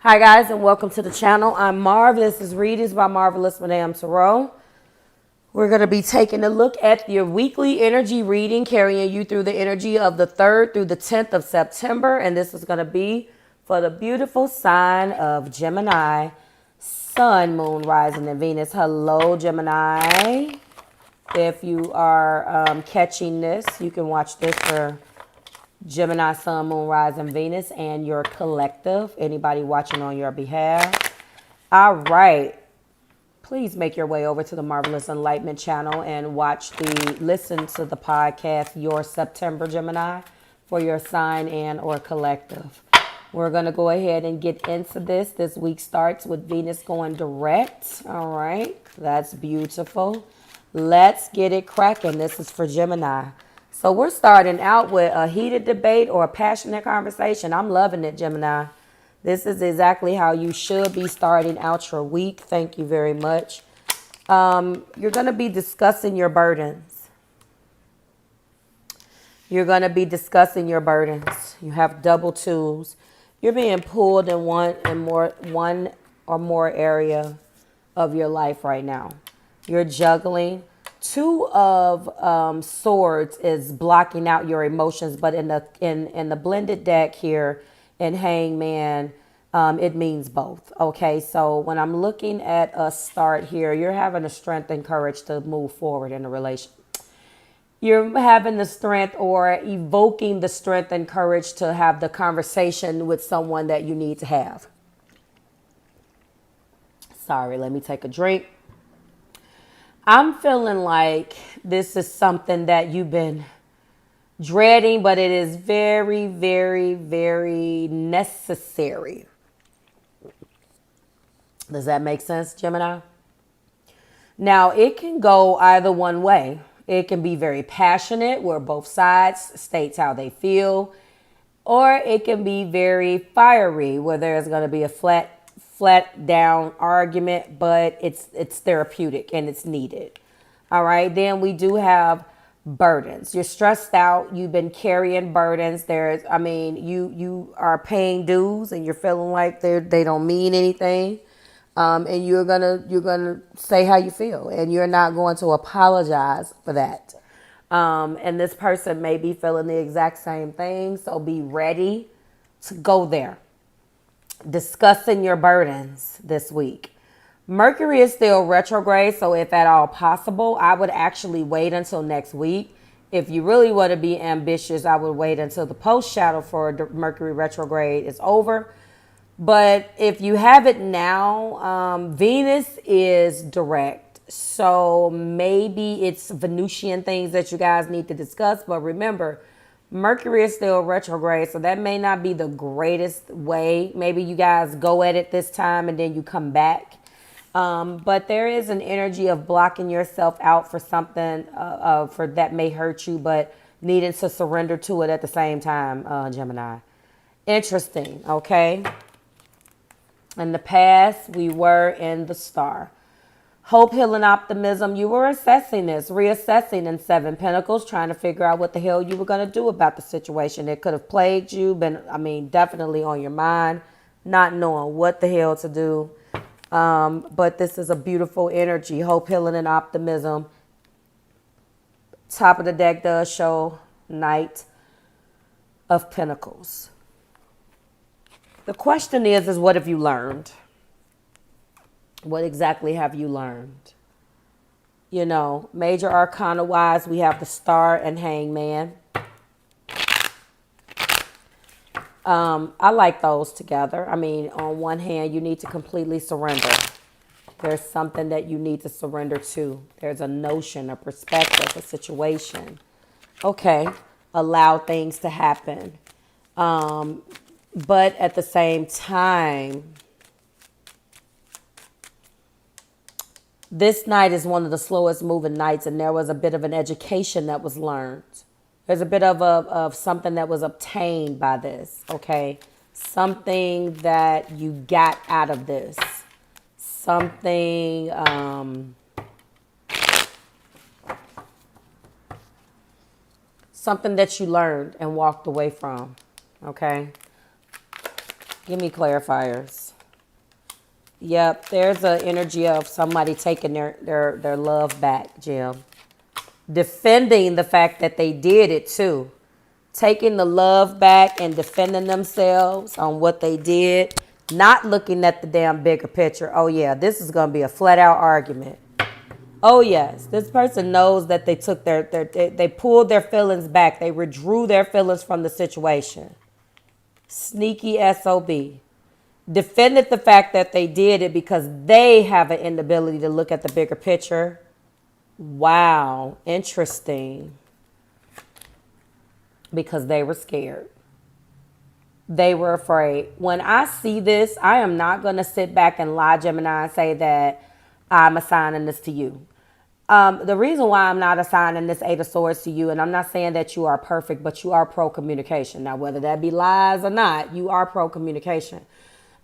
Hi guys, and welcome to the channel. I'm Marv. This is Readings by Marvelous Madame Tarot. We're going to be taking a look at your weekly energy reading, carrying you through the energy of the 3rd through the 10th of September. And this is going to be for the beautiful sign of Gemini, Sun, Moon, Rising, and Venus. Hello, Gemini. If you are catching this, you can watch this for Gemini, Sun, Moon, Rising, Venus, and your collective. Anybody watching on your behalf. All right. Please make your way over to the Marvelous Enlightenment channel and listen to the podcast, Your September Gemini, for your sign and or collective. We're going to go ahead and get into this. This week starts with Venus going direct. All right. That's beautiful. Let's get it cracking. This is for Gemini. So we're starting out with a heated debate or a passionate conversation. I'm loving it, Gemini. This is exactly how you should be starting out your week. Thank you very much. You're going to be discussing your burdens. You're going to be discussing your burdens. You have double twos. You're being pulled in one or more area of your life right now. You're juggling. Two of swords is blocking out your emotions, but in the blended deck here in Hangman, it means both. Okay, so when I'm looking at a start here, you're having the strength and courage to move forward in a relation. You're having the strength or evoking the strength and courage to have the conversation with someone that you need to have. Sorry, let me take a drink. I'm feeling like this is something that you've been dreading, but it is very, very, very necessary. Does that make sense, Gemini? Now, it can go either one way. It can be very passionate, where both sides states how they feel, or it can be very fiery, where there's going to be a flat down argument, but it's therapeutic and it's needed. All right. Then we do have burdens. You're stressed out. You've been carrying burdens. You are paying dues and you're feeling like they don't mean anything. And you're gonna say how you feel, and you're not going to apologize for that. And this person may be feeling the exact same thing. So be ready to go there. Discussing your burdens this week. Mercury is still retrograde, so if at all possible, I would actually wait until next week. If you really want to be ambitious, I would wait until the post shadow for Mercury retrograde is over. But if you have it now, Venus is direct, so maybe it's Venusian things that you guys need to discuss. But remember, Mercury is still retrograde, so that may not be the greatest way. Maybe you guys go at it this time and then you come back. But there is an energy of blocking yourself out for something for that may hurt you, but needing to surrender to it at the same time, Gemini. Interesting, okay? In the past, we were in the star. Hope, healing, optimism. You were reassessing in Seven Pentacles, trying to figure out what the hell you were going to do about the situation. It could have plagued you, definitely on your mind, not knowing what the hell to do. But this is a beautiful energy. Hope, healing, and optimism. Top of the deck does show Knight of Pentacles. The question is what have you learned? What exactly have you learned? You know, major arcana wise, we have the Star and Hangman. I like those together. On one hand, you need to completely surrender. There's something that you need to surrender to. There's a notion, a perspective, a situation. Okay, allow things to happen. But at the same time, this night is one of the slowest moving nights, and there was a bit of an education that was learned. There's a bit of something that was obtained by this, okay? Something that you got out of this. Something, something that you learned and walked away from, okay? Give me clarifiers. Yep, there's an energy of somebody taking their love back, Jim. Defending the fact that they did it too. Taking the love back and defending themselves on what they did. Not looking at the damn bigger picture. Oh yeah, this is going to be a flat out argument. Oh yes, this person knows that they took they pulled their feelings back. They withdrew their feelings from the situation. Sneaky SOB. Defended the fact that they did it because they have an inability to look at the bigger picture. Wow, interesting. Because they were scared. They were afraid. When I see this, I am not going to sit back and lie, Gemini, and say that I'm assigning this to you. The reason why I'm not assigning this Eight of Swords to you, and I'm not saying that you are perfect, but you are pro-communication. Now, whether that be lies or not, you are pro-communication.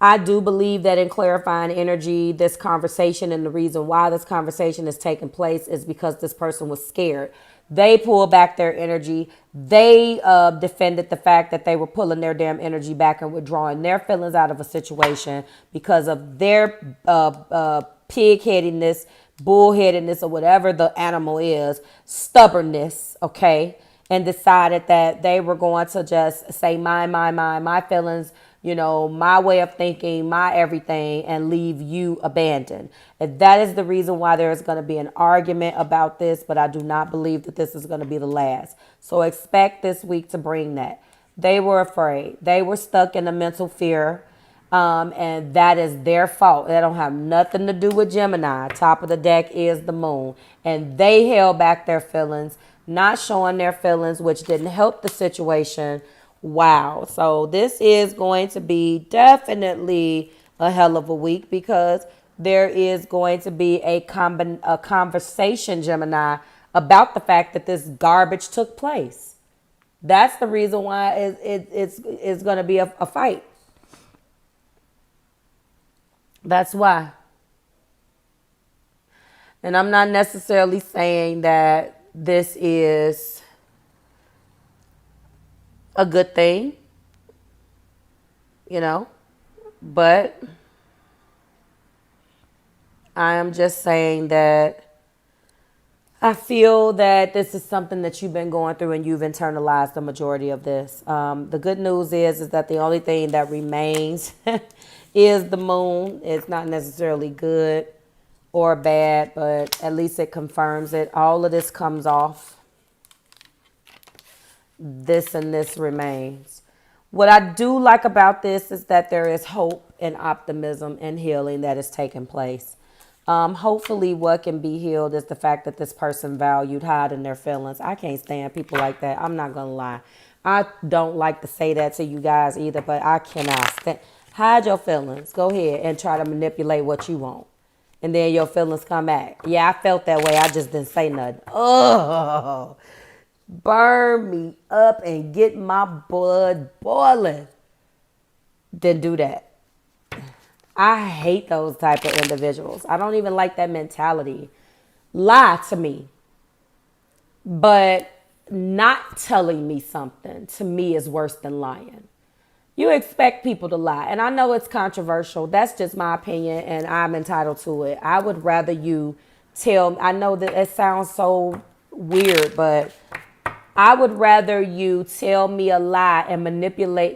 I do believe that in clarifying energy, this conversation and the reason why this conversation is taking place is because this person was scared. They pulled back their energy. They defended the fact that they were pulling their damn energy back and withdrawing their feelings out of a situation because of their pig-headedness, bullheadedness, or whatever the animal is, stubbornness, okay, and decided that they were going to just say my feelings, my way of thinking, my everything, and leave you abandoned. And that is the reason why there is going to be an argument about this, but I do not believe that this is going to be the last. So expect this week to bring that. They were afraid. They were stuck in a mental fear, and that is their fault. That don't have nothing to do with Gemini. Top of the deck is the moon, and they held back their feelings, not showing their feelings, which didn't help the situation. Wow. So this is going to be definitely a hell of a week because there is going to be a conversation, Gemini, about the fact that this garbage took place. That's the reason why it's going to be a fight. That's why. And I'm not necessarily saying that this is a good thing, but I am just saying that I feel that this is something that you've been going through and you've internalized the majority of this. The good news is that the only thing that remains is the moon. It's not necessarily good or bad, but at least it confirms it. All of this comes off. This and this remains. What I do like about this is that there is hope and optimism and healing that is taking place. Hopefully what can be healed is the fact that this person valued hiding their feelings. I can't stand people like that. I'm not going to lie. I don't like to say that to you guys either, but I cannot stand. Hide your feelings. Go ahead and try to manipulate what you want. And then your feelings come back. Yeah, I felt that way. I just didn't say nothing. Oh, burn me up and get my blood boiling. Then do that. I hate those type of individuals. I don't even like that mentality. Lie to me. But not telling me something to me is worse than lying. You expect people to lie. And I know it's controversial. That's just my opinion and I'm entitled to it. I would rather you tell, I know that it sounds so weird, but I would rather you tell me a lie and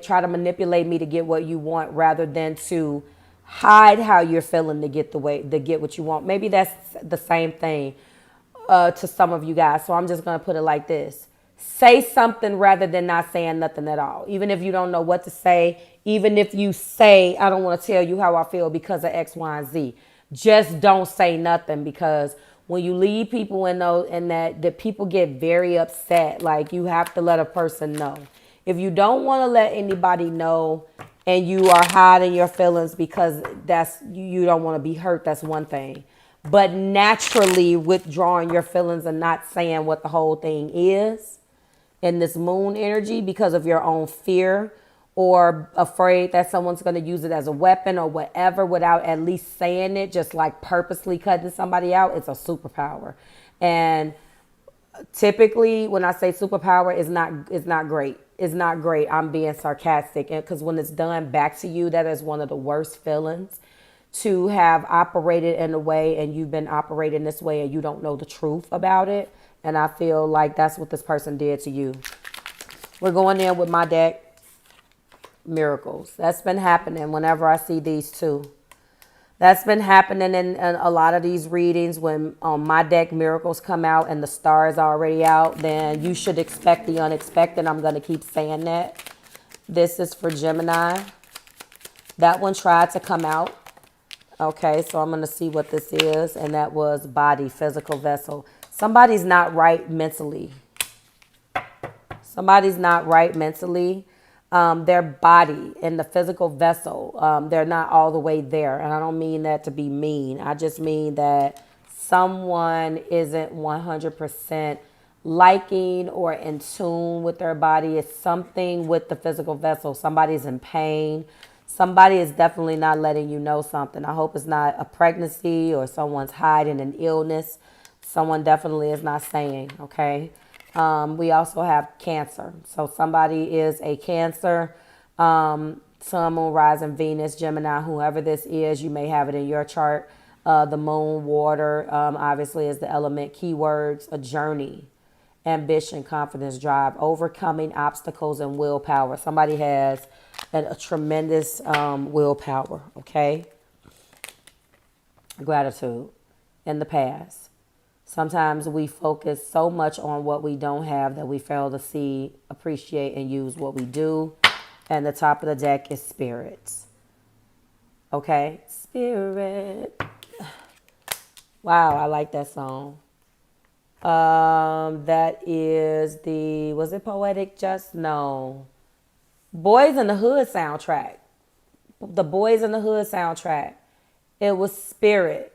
try to manipulate me to get what you want rather than to hide how you're feeling to get what you want. Maybe that's the same thing to some of you guys. So I'm just going to put it like this. Say something rather than not saying nothing at all. Even if you don't know what to say, even if you say, I don't want to tell you how I feel because of X, Y, and Z. Just don't say nothing because when you leave people in that people get very upset. Like you have to let a person know. If you don't want to let anybody know and you are hiding your feelings because you don't want to be hurt, that's one thing. But naturally withdrawing your feelings and not saying what the whole thing is in this moon energy because of your own fear or afraid that someone's going to use it as a weapon or whatever without at least saying it, just like purposely cutting somebody out, it's a superpower. And typically when I say superpower, it's not great. It's not great. I'm being sarcastic because when it's done back to you, that is one of the worst feelings. to have operated in a way, and you've been operating this way and you don't know the truth about it. And I feel like that's what this person did to you. We're going in with my deck, miracles. That's been happening whenever I see these two. That's been happening in a lot of these readings. When on my deck miracles come out and the star is already out, then you should expect the unexpected. I'm going to keep saying that. This is for Gemini. That one tried to come out. Okay, so I'm going to see what this is. And that was body, physical vessel. Somebody's not right mentally. Somebody's not right mentally. Their body and the physical vessel, they're not all the way there. And I don't mean that to be mean. I just mean that someone isn't 100% liking or in tune with their body. It's something with the physical vessel. Somebody's in pain. Somebody is definitely not letting you know something. I hope it's not a pregnancy or someone's hiding an illness. Someone definitely is not saying, okay? We also have Cancer. So somebody is a Cancer, Sun, Moon, Rising, Venus, Gemini, whoever this is, you may have it in your chart. The Moon, water, obviously is the element. Keywords, a journey, ambition, confidence, drive, overcoming obstacles, and willpower. Somebody has a tremendous willpower, okay? Gratitude in the past. Sometimes we focus so much on what we don't have that we fail to see, appreciate, and use what we do. And the top of the deck is spirits. Okay? Spirit. Wow, I like that song. That is the, was it Poetic Just? No. Boys in the Hood soundtrack. The Boys in the Hood soundtrack. It was Spirit.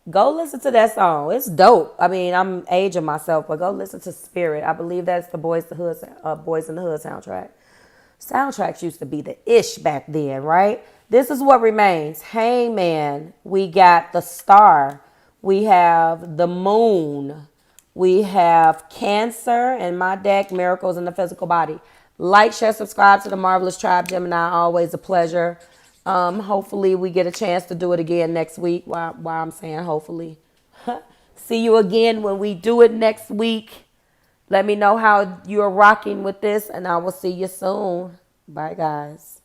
Go listen to that song. It's dope. I mean, I'm aging myself, but go listen to Spirit. I believe that's the Boys in the Hood soundtrack. Soundtracks used to be the ish back then, right? This is what remains. Hangman. We got the Star. We have the Moon. We have Cancer in my deck, miracles in the physical body. Like, share, subscribe to the Marvelous Tribe, Gemini. Always a pleasure. Hopefully we get a chance to do it again next week. Why I'm saying hopefully. See you again when we do it next week. Let me know how you're rocking with this, and I will see you soon. Bye, guys.